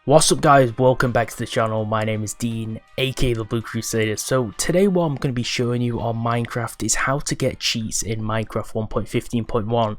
What's up guys, welcome back to the channel. My name is Dean, aka the Blue Crusader. So today what I'm going to be showing you on Minecraft is how to get cheats in Minecraft 1.15.1.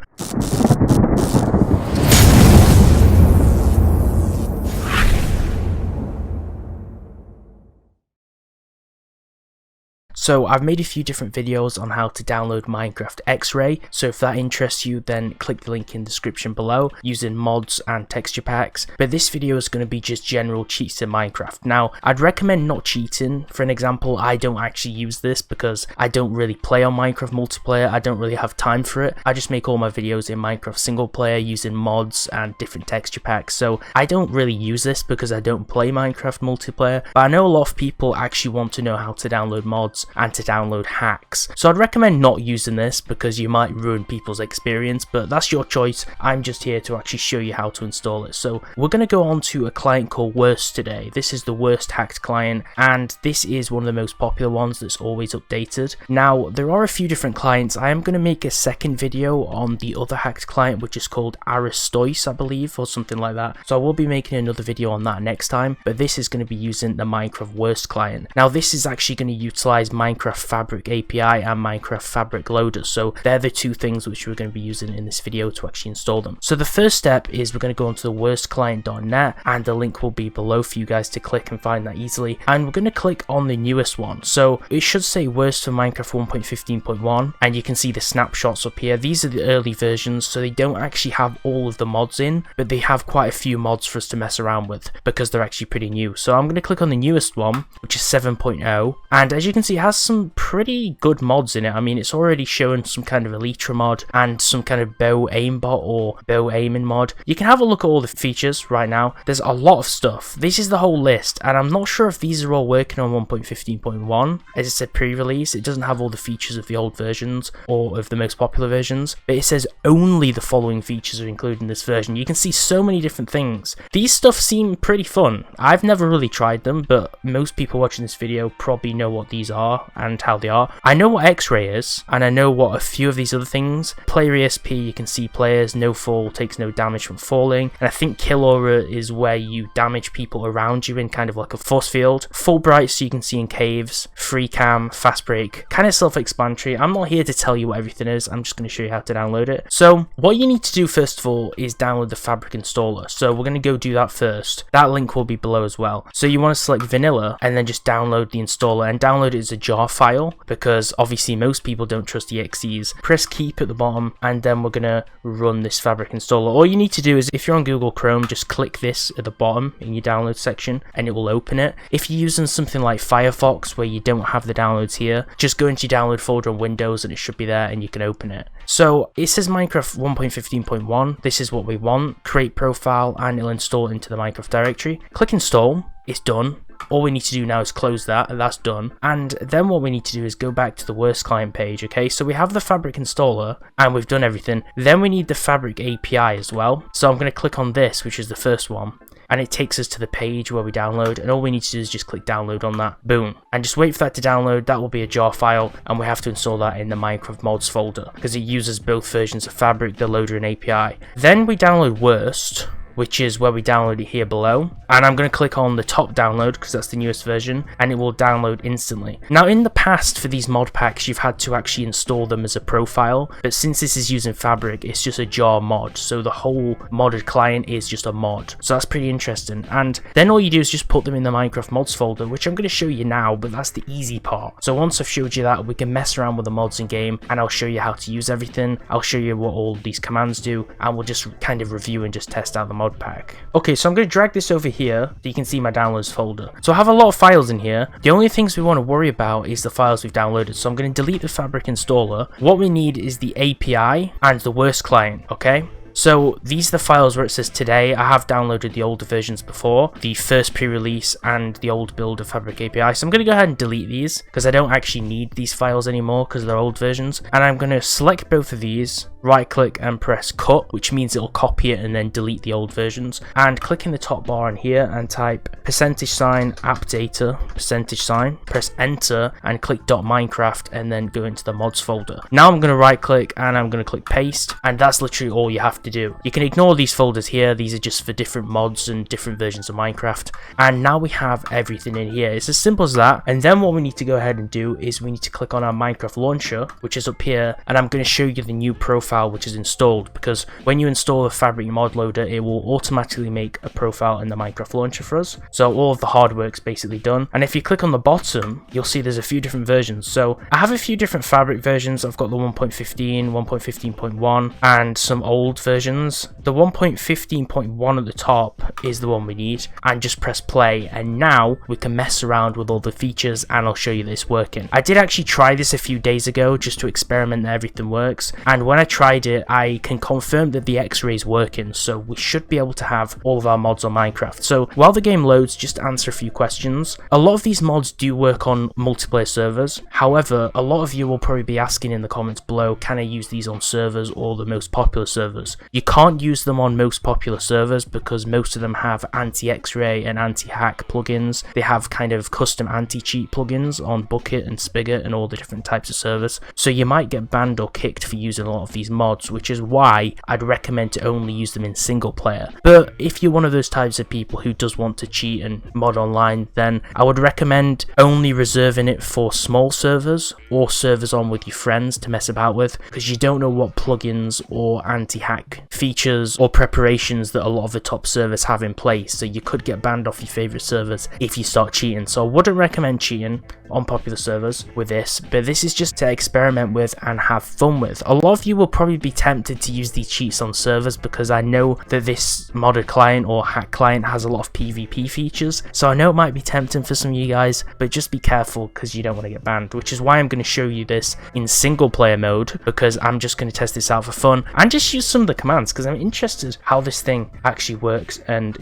So I've made a few different videos on how to download Minecraft XRAY, so if that interests you then click the link in the description below using mods and texture packs. But this video is going to be just general cheats in Minecraft. Now I'd recommend not cheating. For an example, I don't actually use this because I don't really play on Minecraft multiplayer. I don't really have time for it. I just make all my videos in Minecraft single player using mods and different texture packs, so I don't really use this because I don't play Minecraft multiplayer. But I know a lot of people actually want to know how to download mods and to download hacks, so I'd recommend not using this because you might ruin people's experience, but that's your choice. I'm just here to actually show you how to install it. So we're going to go on to a client called WURST today. This is the WURST hacked client, and this is one of the most popular ones that's always updated. Now there are a few different clients. I am going to make a second video on the other hacked client, which is called Aristois, I believe, or something like that, so I will be making another video on that next time. But this is going to be using the Minecraft WURST client. Now this is actually going to utilize Minecraft Fabric API and Minecraft Fabric Loader, so they're the two things which we're going to be using in this video to actually install them. So the first step is we're going to go onto the wurstclient.net, and the link will be below for you guys to click and find that easily, and we're going to click on the newest one. So it should say WURST for Minecraft 1.15.1, and you can see the snapshots up here. These are the early versions, so they don't actually have all of the mods in, but they have quite a few mods for us to mess around with because they're actually pretty new. So I'm going to click on the newest one, which is 7.0, and as you can see it has some pretty good mods in it. I mean, it's already showing some kind of Elytra mod and some kind of bow aimbot or bow aiming mod. You can have a look at all the features right now. There's a lot of stuff. This is the whole list, and I'm not sure if these are all working on 1.15.1. As it said pre-release, it doesn't have all the features of the old versions or of the most popular versions, but it says only the following features are included in this version. You can see so many different things. These stuff seem pretty fun. I've never really tried them, but most people watching this video probably know what these are and how they are. I know what XRAY is, and I know what a few of these other things. Player ESP, you can see players, no fall, takes no damage from falling, and I think kill aura is where you damage people around you in kind of like a force field. Full bright, so you can see in caves. Free cam, fast break, kind of self-explanatory. I'm not here to tell you what everything is, I'm just going to show you how to download it. So what you need to do first of all is download the Fabric installer, so we're going to go do that first. That link will be below as well. So you want to select vanilla and then just download the installer, and download it as a jar file because obviously most people don't trust EXEs. Press keep at the bottom, and then we're gonna run this Fabric installer. All you need to do is, if you're on Google Chrome, just click this at the bottom in your download section and it will open it. If you're using something like Firefox where you don't have the downloads here, just go into your download folder on Windows and it should be there and you can open it. So it says Minecraft 1.15.1. this is what we want. Create profile, and it'll install into the Minecraft directory. Click install. It's done. All we need to do now is close that, and that's done. And then what we need to do is go back to the WURST client page. Okay, so we have the Fabric installer and we've done everything. Then we need the Fabric API as well. So I'm going to click on this, which is the first one, and it takes us to the page where we download, and all we need to do is just click download on that. Boom. And just wait for that to download. That will be a jar file, and we have to install that in the Minecraft mods folder because it uses both versions of Fabric, the loader and API. Then we download WURST, which is where we download it here below, and I'm going to click on the top download because that's the newest version, and it will download instantly. Now in the past for these mod packs you've had to actually install them as a profile, but since this is using Fabric it's just a jar mod, so the whole modded client is just a mod, so that's pretty interesting. And then all you do is just put them in the Minecraft mods folder, which I'm going to show you now, but that's the easy part. So once I've showed you that, we can mess around with the mods in game, and I'll show you how to use everything. I'll show you what all these commands do, and we'll just kind of review and just test out the mod pack. Okay, so I'm going to drag this over here so you can see my downloads folder. So I have a lot of files in here. The only things we want to worry about is the files we've downloaded, so I'm going to delete the Fabric installer. What we need is the API and the WURST client, okay? So these are the files where it says today. I have downloaded the older versions before, the first pre-release and the old build of Fabric API. So I'm going to go ahead and delete these because I don't actually need these files anymore because they're old versions. And I'm going to select both of these, right click and press cut, which means it'll copy it and then delete the old versions. And click in the top bar in here and type %appdata, %, press enter and click .minecraft and then go into the mods folder. Now I'm going to right click and I'm going to click paste, and that's literally all you have to to do. You can ignore these folders here, these are just for different mods and different versions of Minecraft, and now we have everything in here. It's as simple as that. And then what we need to go ahead and do is we need to click on our Minecraft launcher, which is up here, and I'm going to show you the new profile which is installed, because when you install the Fabric Modloader, it will automatically make a profile in the Minecraft launcher for us. So all of the hard work's basically done. And if you click on the bottom, you'll see there's a few different versions. So I have a few different Fabric versions. I've got the 1.15, 1.15.1, and some old versions. The 1.15.1 at the top is the one we need, and just press play, and now we can mess around with all the features, and I'll show you that it's working. I did actually try this a few days ago just to experiment that everything works, and when I tried it, I can confirm that the X-ray is working, so we should be able to have all of our mods on Minecraft. So while the game loads, just to answer a few questions. A lot of these mods do work on multiplayer servers. However, a lot of you will probably be asking in the comments below, can I use these on servers or the most popular servers? You can't use them on most popular servers because most of them have anti-X-ray and anti-hack plugins. They have kind of custom anti-cheat plugins on Bucket and Spigot and all the different types of servers. So you might get banned or kicked for using a lot of these mods, which is why I'd recommend to only use them in single player. But if you're one of those types of people who does want to cheat and mod online, then I would recommend only reserving it for small servers or servers on with your friends to mess about with, because you don't know what plugins or anti-hack features or preparations that a lot of the top servers have in place, so you could get banned off your favorite servers if you start cheating. So I wouldn't recommend cheating on popular servers with this, but this is just to experiment with and have fun with. A lot of you will probably be tempted to use these cheats on servers because I know that this modded client or hack client has a lot of PvP features, so I know it might be tempting for some of you guys, but just be careful because you don't want to get banned, which is why I'm going to show you this in single player mode, because I'm just going to test this out for fun and just use some of the commands because I'm interested how this thing actually works and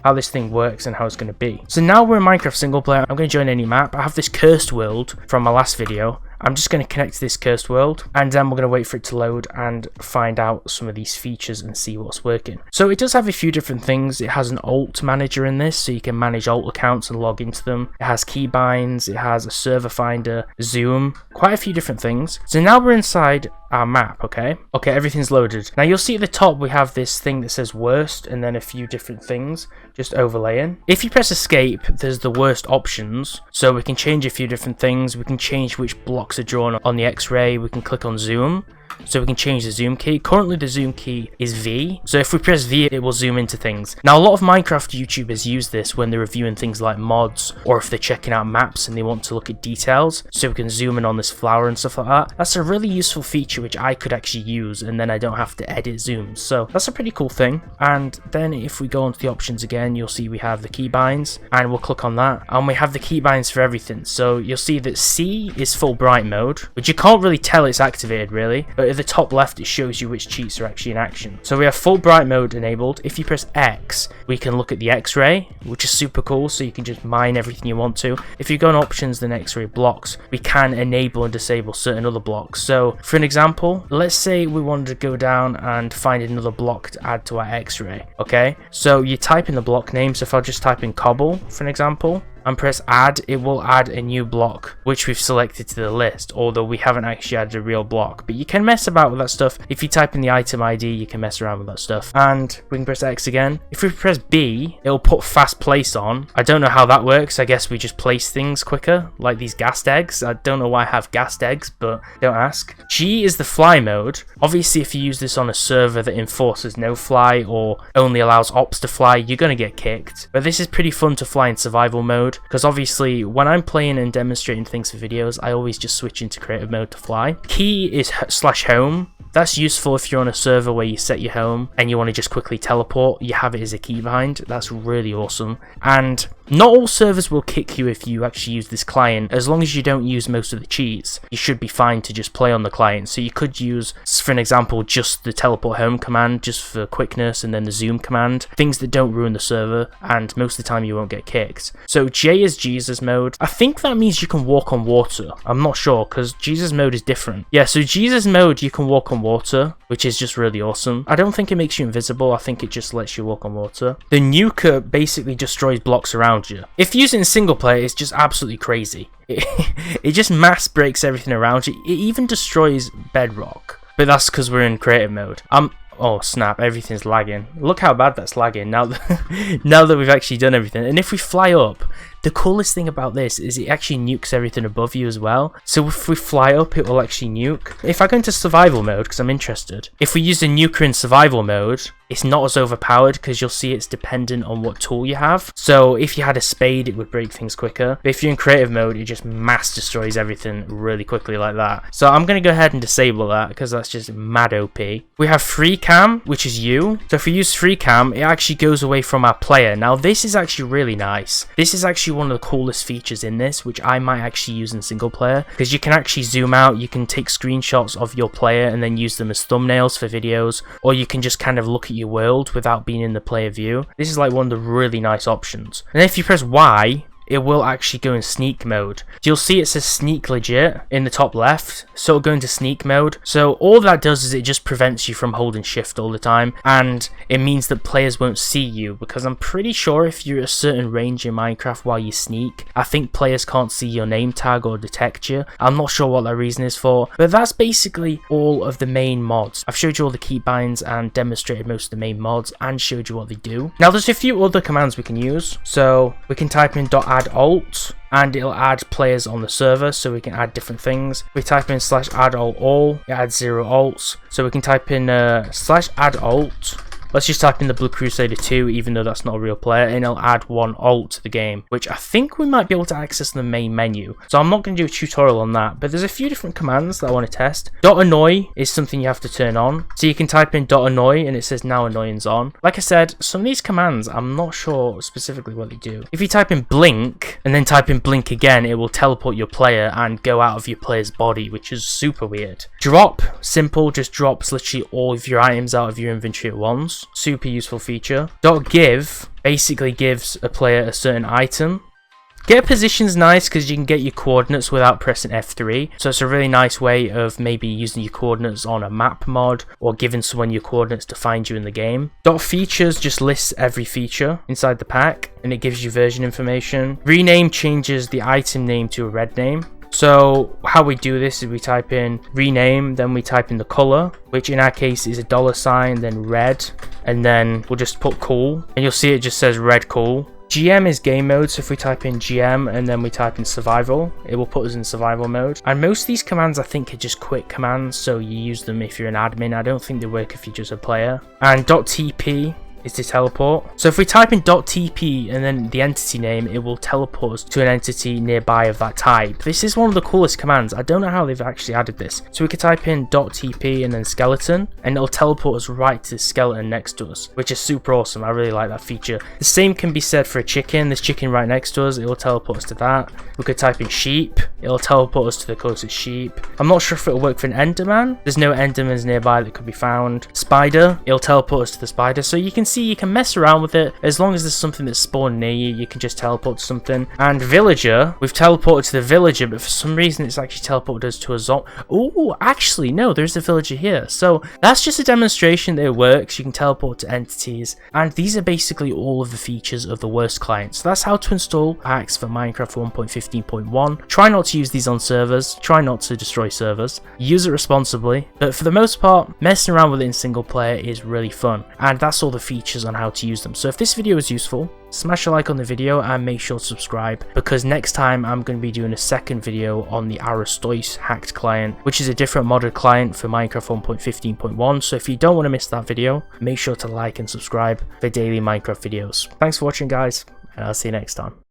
how this thing works and how it's going to be. So now we're in Minecraft single player. I'm going to join any map. I have this cursed world from my last video. I'm just going to connect to this cursed world, and then we're going to wait for it to load and find out some of these features and see what's working. So it does have a few different things. It has an alt manager in this, so you can manage alt accounts and log into them. It has keybinds, it has a server finder, zoom, quite a few different things. So now we're inside our map, okay, everything's loaded. Now you'll see at the top we have this thing that says WURST and then a few different things just overlaying. If you press escape, there's the WURST options, so we can change a few different things. We can change which blocks are drawn on the X-ray. We can click on zoom, so we can change the zoom key. Currently the zoom key is V, so if we press V it will zoom into things. Now a lot of Minecraft YouTubers use this when they're reviewing things like mods, or if they're checking out maps and they want to look at details, so we can zoom in on this flower and stuff like that. That's a really useful feature which I could actually use, and then I don't have to edit zooms, so that's a pretty cool thing. And then if we go onto the options again, you'll see we have the keybinds, and we'll click on that, and we have the keybinds for everything. So you'll see that C is full bright mode, which you can't really tell it's activated really, but at the top left it shows you which cheats are actually in action. So we have full bright mode enabled. If you press X, we can look at the X-ray, which is super cool, so you can just mine everything you want to. If you go on options, then X-ray blocks, we can enable and disable certain other blocks. So for an example, let's say we wanted to go down and find another block to add to our X-ray, okay? So you type in the block name, so if I'll just type in cobble for an example, and press add, it will add a new block which we've selected to the list, although we haven't actually added a real block. But you can mess about with that stuff. If you type in the item ID, you can mess around with that stuff. And we can press X again. If we press B, it'll put fast place on. I don't know how that works. I guess we just place things quicker, like these gassed eggs. I don't know why I have gassed eggs, but don't ask. G is the fly mode. Obviously if you use this on a server that enforces no fly or only allows ops to fly, you're gonna get kicked. But this is pretty fun to fly in survival mode, because obviously when I'm playing and demonstrating things for videos, I always just switch into creative mode to fly. Key is /home. That's useful if you're on a server where you set your home and you want to just quickly teleport. You have it as a keybind. That's really awesome. And not all servers will kick you if you actually use this client. As long as you don't use most of the cheats, you should be fine to just play on the client. So you could use, for an example, just the teleport home command just for quickness, and then the zoom command, things that don't ruin the server, and most of the time you won't get kicked. So J is Jesus mode. I think that means you can walk on water. I'm not sure, because Jesus mode is different. Yeah, so Jesus mode, you can walk on water, which is just really awesome. I don't think it makes you invisible. I think it just lets you walk on water. The nuker basically destroys blocks around you. If using single player, it's just absolutely crazy. It just mass breaks everything around you. It even destroys bedrock, but that's because we're in creative mode. Oh snap, everything's lagging. Look how bad that's lagging now that, now that we've actually done everything. And if we fly up, the coolest thing about this is it actually nukes everything above you as well. So if we fly up, it will actually nuke. If I go into survival mode, because I'm interested, if we use the nuker in survival mode, it's not as overpowered because you'll see it's dependent on what tool you have. So if you had a spade, it would break things quicker. But if you're in creative mode, it just mass destroys everything really quickly like that. So I'm going to go ahead and disable that because that's just mad OP. We have free cam, which is you. So if we use free cam, it actually goes away from our player. Now this is actually really nice. This is actually one of the coolest features in this, which I might actually use in single player, because you can actually zoom out, you can take screenshots of your player and then use them as thumbnails for videos, or you can just kind of look at your world without being in the player view. This is like one of the really nice options. And if you press Y, it will actually go in sneak mode. You'll see it says sneak legit in the top left, so it'll go into sneak mode. So all that does is it just prevents you from holding shift all the time, and it means that players won't see you, because I'm pretty sure if you're at a certain range in Minecraft while you sneak, I think players can't see your name tag or detect you. I'm not sure what that reason is for, but that's basically all of the main mods. I've showed you all the keybinds and demonstrated most of the main mods and showed you what they do. Now there's a few other commands we can use. So we can type in .add alt and it'll add players on the server, so we can add different things. We type in /add alt all, it adds 0 alts. So we can type in /add alt. Let's just type in the Blue Crusader 2, even though that's not a real player, and it'll add 1 alt to the game, which I think we might be able to access the main menu. So I'm not going to do a tutorial on that, but there's a few different commands that I want to test. .annoy is something you have to turn on. So you can type in .annoy and it says now annoyance on. Like I said, some of these commands, I'm not sure specifically what they do. If you type in blink and then type in blink again, it will teleport your player and go out of your player's body, which is super weird. Drop, simple, just drops literally all of your items out of your inventory at once. Super useful feature. .give basically gives a player a certain item. Get position's nice because you can get your coordinates without pressing F3, so it's a really nice way of maybe using your coordinates on a map mod or giving someone your coordinates to find you in the game. .features just lists every feature inside the pack and it gives you version information. Rename changes the item name to a red name. So how we do this is we type in rename, then we type in the color, which in our case is $, then red, and then we'll just put cool, and you'll see it just says red cool. GM is game mode, so if we type in GM and then we type in survival, it will put us in survival mode. And most of these commands I think are just quick commands, so you use them if you're an admin. I don't think they work if you're just a player. And .tp is to teleport. So if we type in .tp and then the entity name, it will teleport us to an entity nearby of that type. This is one of the coolest commands. I don't know how they've actually added this. So we could type in .tp and then skeleton, and it'll teleport us right to the skeleton next to us, which is super awesome. I really like that feature. The same can be said for a chicken. This chicken right next to us, it will teleport us to that. We could type in sheep. It'll teleport us to the closest sheep. I'm not sure if it'll work for an enderman. There's no endermans nearby that could be found. Spider, it'll teleport us to the spider. So you can see you can mess around with it. As long as there's something that's spawned near you, you can just teleport to something. And villager, we've teleported to the villager, but for some reason it's actually teleported us to a zombie. Oh, actually no, there's a villager here. So that's just a demonstration that it works. You can teleport to entities, and these are basically all of the features of the WURST client. So that's how to install packs for Minecraft 1.15.1. Try not to use these on servers. Try not to destroy servers. Use it responsibly, but for the most part, messing around with it in single player is really fun, and that's all the features on how to use them. So if this video is useful, smash a like on the video and make sure to subscribe, because next time I'm going to be doing a second video on the Aristois hacked client, which is a different modded client for Minecraft 1.15.1. So if you don't want to miss that video, make sure to like and subscribe for daily Minecraft videos. Thanks for watching guys, and I'll see you next time.